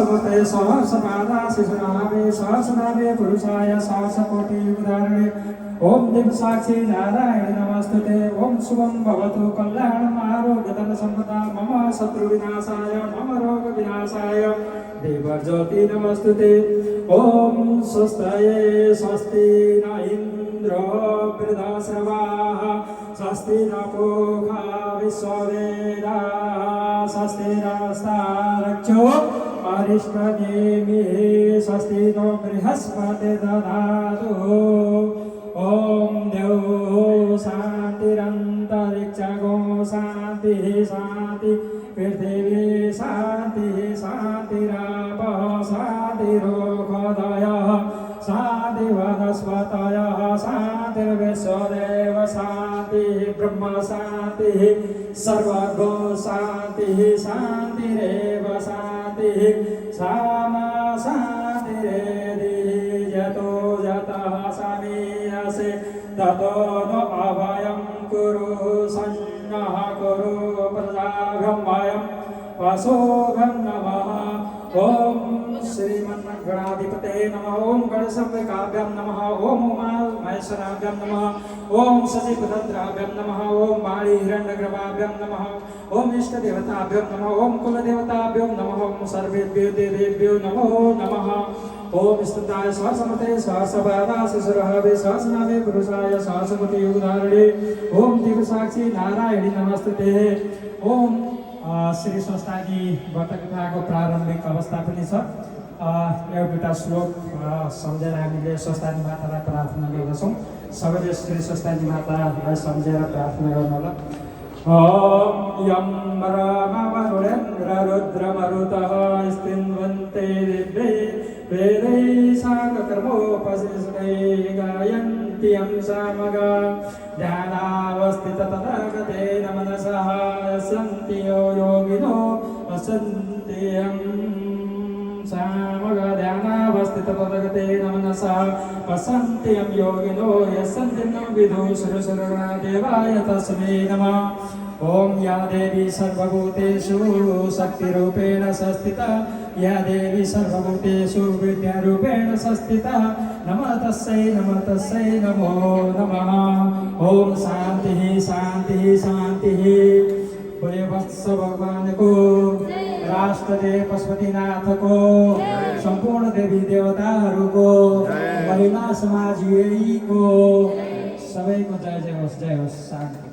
समस्ते सहस्रपादा शिशुनामे सहस्रनामे पुरुषाय सहस्रकोटि उदाहरणे ओम दिवसाक्षी नारायण नमस्तुते ओम शुभम भवतु कल्याणम आरोग्यधन संपदा मम शत्रु विनाशाय मम रोग विनाशाय देवर्ज्योति नमस्तुते ओम स्वस्तये स्वस्ति न इंद्र वृद्धश्रवाः स्वस्ति न पूषा विश्ववेदाः स्वस्ति नस्तारक्षो अरिष्टनेमिः स्वस्ति नो बृहस्पति ददातु ओम देव शांतिरंतरिक्षगो शांति शांति पृथिवी शांति शांतिराप शांतिरोषधय शांति वनस्पतय शांतिर्विश्वदेव शांति ब्रह्म शांति सर्वगो शांति शांतिरेव शांति सामा शांतिरेदि यतो यतः समीयसे ततो नो अभयं कुरु सन्नः कुरु प्रजाभ्यं वयं पशुभ्यं नमः ओम श्रीमन्गणाधिपते नमः ओम गणसंविकाभ्यं नमः ओम उमा महेश्वराभ्यं नमः ओम सचिपतंत्राभ्यं नमः ओम वाणी हिरण्यगर्भाभ्यं नमः ओम इष्टदेवताभ्यं नमः ओम कुलदेवताभ्यं नमः ओम सर्वेभ्यो देवेभ्यो नमो नमः ओम स्तुताय सहस्रमते सहस्रपादा शिशुरहवे सहस्रनामे पुरुषाय सहस्रकोटि उदाहरणे ओम दिवसाक्षी नारायणी नमस्तुते ओम श्री संस्थाजी व्रतकथाको प्रारम्भिक अवस्था पनि छ एउटा श्लोक सम्झेर हामीले संस्थानी मातालाई प्रार्थना गर्दछौँ सबैले श्री संस्थानी मातालाई सम्झेर प्रार्थना गर्नु होला ओम यम वरुणेन्द्र रुद्रमरुतः स्तिन्वन्ते दिव्ये वेदै साङ्गकर्मोपशिष्टै गायन्ति यं सामगा ध्यानावस्थिततथागतेन मनसः सन्ति योगिनो वसन्ति यं सामगा ध्यानावस्थिततथागतेन मनसः वसन्ति यं योगिनो यस्सन्ति न विदुषुरसुरगणादेवाय तस्मै नमः ओम या देवी सर्वभूतेषु शक्तिरूपेण संस्थिता या देवी सर्वभूतेषु विद्यारूपेण संस्थिता नमः तस्यै नमो नमः ओम शांति शांति शांति बोले वत्स भगवान को राष्ट्रदेव पशुपतिनाथ को संपूर्ण देवी देवताहरू को महिला समाज को सबैको जय जय होस् शांति।